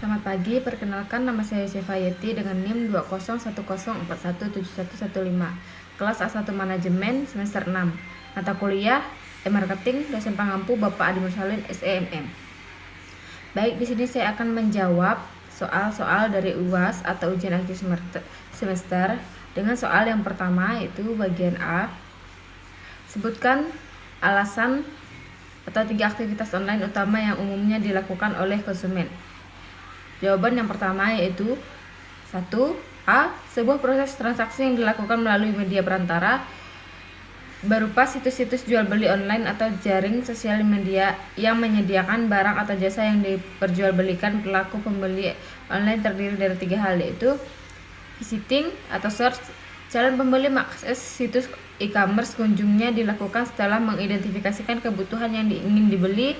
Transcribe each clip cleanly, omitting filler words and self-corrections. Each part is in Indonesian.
Selamat pagi, perkenalkan nama saya Syifa Yeti dengan NIM 20104171115, kelas A1 Manajemen semester 6, mata kuliah e-marketing, dosen pangampu Bapak Adi Mursalin SEMM. Baik, di sini saya akan menjawab soal-soal dari UAS atau ujian akhir semester dengan soal yang pertama yaitu bagian A. Sebutkan alasan atau 3 aktivitas online utama yang umumnya dilakukan oleh konsumen. Jawaban yang pertama yaitu 1. A. Sebuah proses transaksi yang dilakukan melalui media perantara berupa situs-situs jual beli online atau jaring sosial media yang menyediakan barang atau jasa yang diperjualbelikan. Pelaku pembeli online terdiri dari 3 hal, yaitu visiting atau search. Calon pembeli mengakses situs e-commerce. Kunjungnya dilakukan setelah mengidentifikasikan kebutuhan yang ingin dibeli.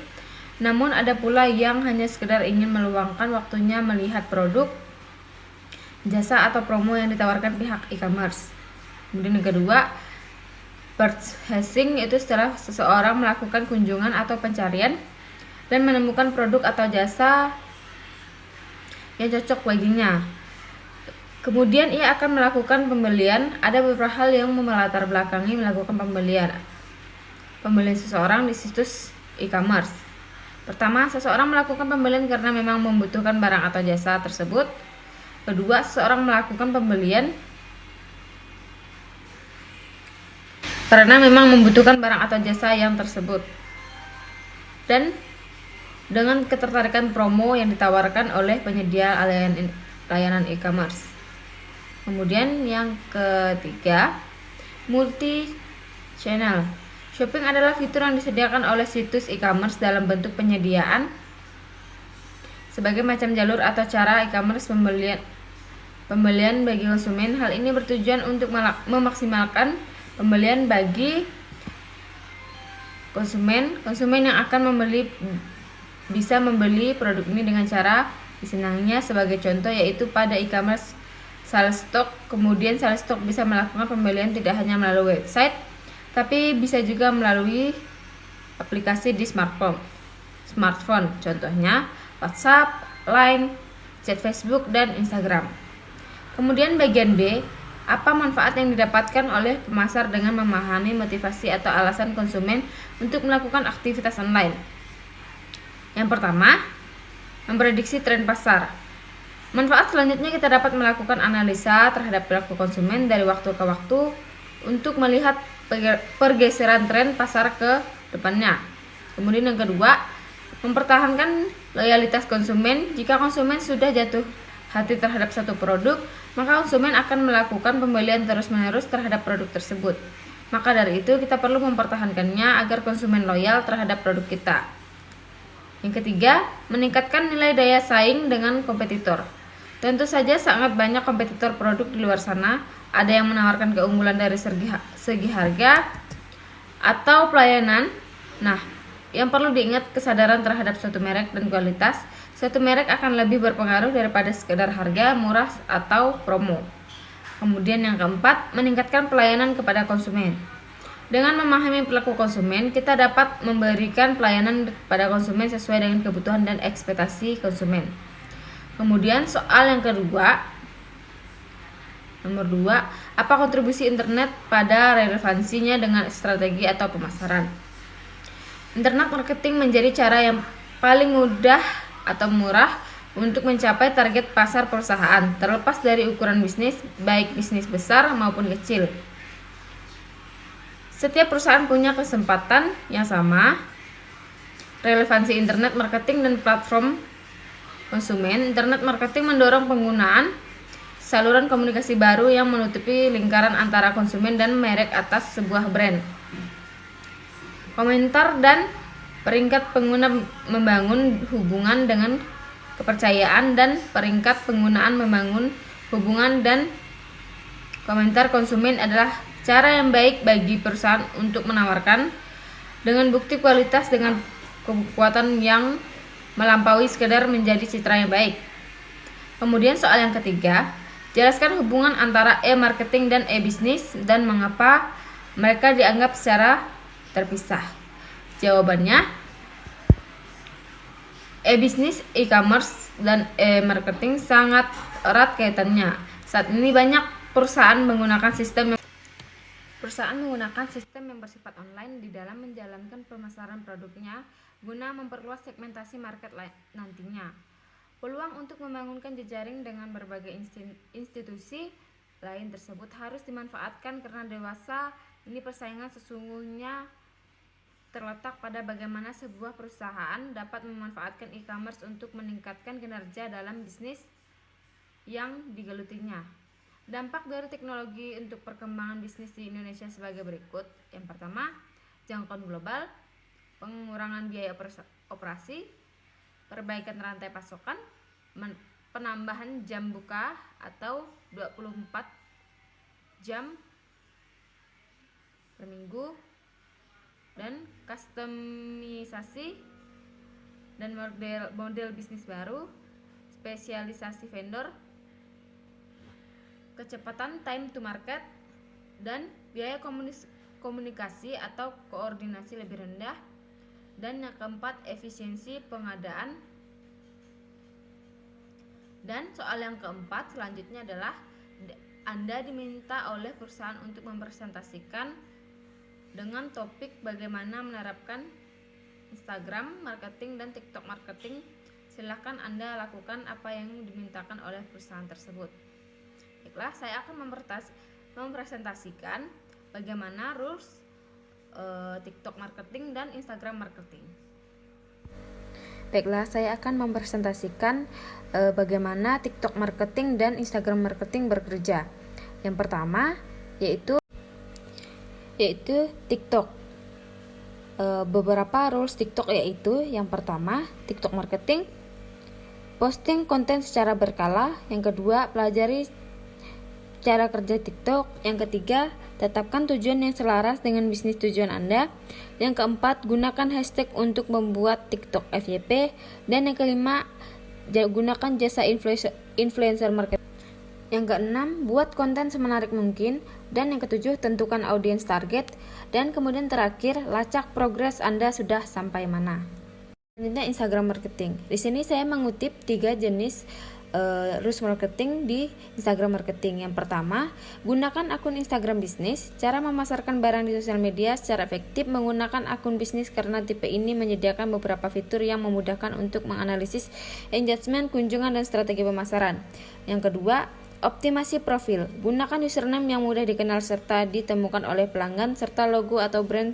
Namun ada pula yang hanya sekedar ingin meluangkan waktunya melihat produk, jasa atau promo yang ditawarkan pihak e-commerce. Kemudian yang kedua, purchasing, yaitu setelah seseorang melakukan kunjungan atau pencarian dan menemukan produk atau jasa yang cocok baginya. Kemudian ia akan melakukan pembelian. Ada beberapa hal yang melatar belakangi melakukan pembelian seseorang di situs e-commerce. Pertama, seseorang melakukan pembelian karena memang membutuhkan barang atau jasa tersebut. Kedua, seseorang melakukan pembelian karena memang membutuhkan barang atau jasa yang tersebut dan dengan ketertarikan promo yang ditawarkan oleh penyedia layanan e-commerce. Kemudian yang ketiga, multi channel. Shopping adalah fitur yang disediakan oleh situs e-commerce dalam bentuk penyediaan sebagai macam jalur atau cara e-commerce pembelian bagi konsumen. Hal ini bertujuan untuk memaksimalkan pembelian bagi konsumen. Konsumen yang akan membeli bisa membeli produk ini dengan cara disenanginya. Sebagai contoh yaitu pada e-commerce sales stock. Kemudian sales stock bisa melakukan pembelian tidak hanya melalui website, tapi bisa juga melalui aplikasi di smartphone. Contohnya WhatsApp, Line, chat Facebook, dan Instagram. Kemudian bagian B, apa manfaat yang didapatkan oleh pemasar dengan memahami motivasi atau alasan konsumen untuk melakukan aktivitas online? Yang pertama, memprediksi tren pasar. Manfaat selanjutnya, kita dapat melakukan analisa terhadap perilaku konsumen dari waktu ke waktu untuk melihat pergeseran tren pasar ke depannya. Kemudian yang kedua, mempertahankan loyalitas konsumen. Jika konsumen sudah jatuh hati terhadap satu produk, maka konsumen akan melakukan pembelian terus-menerus terhadap produk tersebut. Maka dari itu kita perlu mempertahankannya agar konsumen loyal terhadap produk kita. Yang ketiga, meningkatkan nilai daya saing dengan kompetitor. Tentu saja sangat banyak kompetitor produk di luar sana. Ada yang menawarkan keunggulan dari segi harga atau pelayanan. Nah, yang perlu diingat kesadaran terhadap suatu merek dan kualitas. Suatu merek akan lebih berpengaruh daripada sekedar harga murah atau promo. Kemudian yang keempat, meningkatkan pelayanan kepada konsumen. Dengan memahami perilaku konsumen, kita dapat memberikan pelayanan kepada konsumen sesuai dengan kebutuhan dan ekspektasi konsumen. Kemudian soal yang kedua, nomor 2, apa kontribusi internet pada relevansinya dengan strategi atau pemasaran? Internet marketing menjadi cara yang paling mudah atau murah untuk mencapai target pasar perusahaan, terlepas dari ukuran bisnis, baik bisnis besar maupun kecil. Setiap perusahaan punya kesempatan yang sama. Relevansi internet marketing dan platform konsumen. Internet marketing mendorong penggunaan saluran komunikasi baru yang menutupi lingkaran antara konsumen dan merek atas sebuah brand. Komentar dan peringkat pengguna membangun hubungan dengan kepercayaan, dan peringkat penggunaan membangun hubungan dan komentar konsumen adalah cara yang baik bagi perusahaan untuk menawarkan dengan bukti kualitas dengan kekuatan yang melampaui sekedar menjadi citra yang baik. Kemudian soal yang ketiga, jelaskan hubungan antara e-marketing dan e-bisnis dan mengapa mereka dianggap secara terpisah. Jawabannya, E-bisnis, e-commerce, dan e-marketing sangat erat kaitannya. Saat ini banyak perusahaan menggunakan sistem yang bersifat online di dalam menjalankan pemasaran produknya guna memperluas segmentasi market nantinya. Peluang untuk membangunkan jejaring dengan berbagai institusi lain tersebut harus dimanfaatkan karena dewasa ini persaingan sesungguhnya terletak pada bagaimana sebuah perusahaan dapat memanfaatkan e-commerce untuk meningkatkan kinerja dalam bisnis yang digelutinya. Dampak dari teknologi untuk perkembangan bisnis di Indonesia sebagai berikut. Yang pertama, jangkauan global, pengurangan biaya operasi, perbaikan rantai pasokan, penambahan jam buka atau 24 jam per minggu, dan kustomisasi dan model bisnis baru, spesialisasi vendor, kecepatan time to market, dan biaya komunikasi atau koordinasi lebih rendah. Dan yang keempat, efisiensi pengadaan. Dan soal yang keempat selanjutnya adalah Anda diminta oleh perusahaan untuk mempresentasikan dengan topik bagaimana menerapkan Instagram marketing dan TikTok marketing. Silakan Anda lakukan apa yang dimintakan oleh perusahaan tersebut. Baiklah, saya akan mempresentasikan bagaimana rules TikTok marketing dan Instagram marketing. Baiklah, saya akan mempresentasikan bagaimana TikTok marketing dan Instagram marketing bekerja. Yang pertama yaitu TikTok. Beberapa rules TikTok yaitu yang pertama, TikTok marketing, posting konten secara berkala. Yang kedua, pelajari cara kerja TikTok. Yang ketiga, tetapkan tujuan yang selaras dengan bisnis tujuan Anda. Yang keempat, gunakan hashtag untuk membuat TikTok FYP. Dan yang kelima, gunakan jasa influencer marketing. Yang keenam, buat konten semenarik mungkin. Dan yang ketujuh, tentukan audiens target. Dan kemudian terakhir, lacak progres Anda sudah sampai mana. Selanjutnya Instagram marketing. Di sini saya mengutip 3 jenis rules marketing di Instagram marketing. Yang pertama, gunakan akun Instagram bisnis. Cara memasarkan barang di sosial media secara efektif menggunakan akun bisnis karena tipe ini menyediakan beberapa fitur yang memudahkan untuk menganalisis engagement, kunjungan, dan strategi pemasaran. Yang kedua, optimasi profil. Gunakan username yang mudah dikenal serta ditemukan oleh pelanggan serta logo atau brand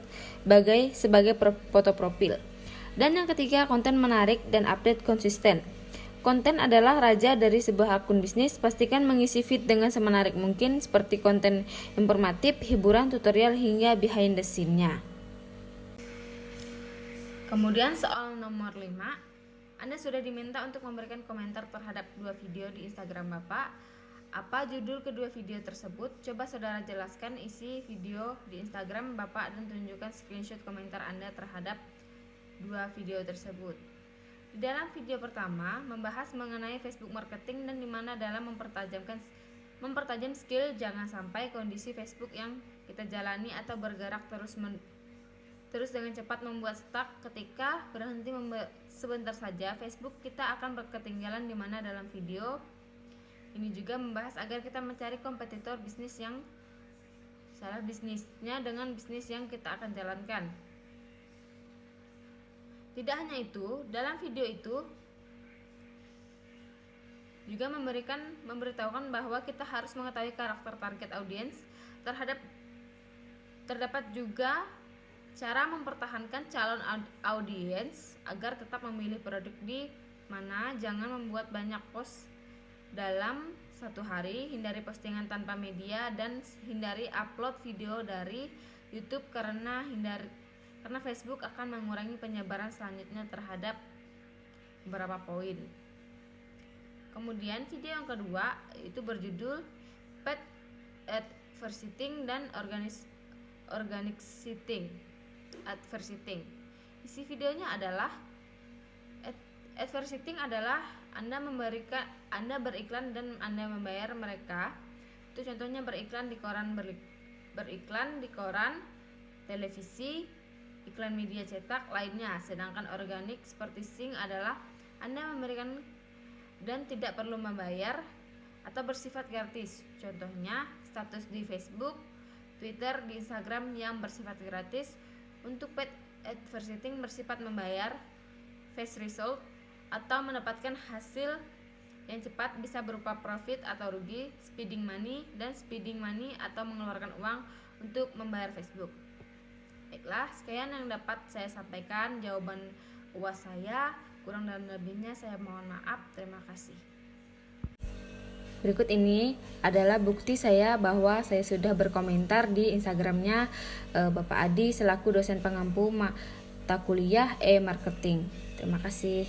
sebagai foto profil. Dan yang ketiga, konten menarik dan update konsisten. Konten adalah raja dari sebuah akun bisnis. Pastikan mengisi feed dengan semenarik mungkin seperti konten informatif, hiburan, tutorial, hingga behind the scene-nya. Kemudian soal nomor 5, Anda sudah diminta untuk memberikan komentar terhadap 2 video di Instagram Bapak. Apa judul kedua video tersebut? Coba saudara jelaskan isi video di Instagram Bapak dan tunjukkan screenshot komentar Anda terhadap 2 video tersebut. Di dalam video pertama membahas mengenai Facebook marketing dan dimana dalam mempertajam skill jangan sampai kondisi Facebook yang kita jalani atau bergerak terus dengan cepat membuat stuck. Ketika berhenti sebentar saja, Facebook kita akan ketinggalan. Dimana dalam video ini juga membahas agar kita mencari kompetitor bisnisnya dengan bisnis yang kita akan jalankan. Tidak hanya itu, dalam video itu juga memberitahukan bahwa kita harus mengetahui karakter target audiens. Terdapat juga cara mempertahankan calon audiens agar tetap memilih produk di mana. Jangan membuat banyak post dalam satu hari, hindari postingan tanpa media, dan hindari upload video dari YouTube karena Facebook akan mengurangi penyebaran selanjutnya terhadap beberapa poin. Kemudian video yang kedua itu berjudul Paid Advertising dan Organic Advertising. Isi videonya adalah advertising adalah Anda beriklan dan Anda membayar mereka. Itu contohnya beriklan di koran, televisi, iklan media cetak lainnya. Sedangkan organic advertising adalah Anda memberikan dan tidak perlu membayar atau bersifat gratis. Contohnya, status di Facebook, Twitter, di Instagram yang bersifat gratis. Untuk paid advertising bersifat membayar, fast result, atau mendapatkan hasil yang cepat bisa berupa profit atau rugi, spending money, dan spending money atau mengeluarkan uang untuk membayar Facebook. Baiklah, sekian yang dapat saya sampaikan jawaban UAS saya. Kurang dan lebihnya saya mohon maaf. Terima kasih. Berikut ini adalah bukti saya bahwa saya sudah berkomentar di Instagramnya Bapak Adi selaku dosen pengampu mata kuliah e-marketing. Terima kasih.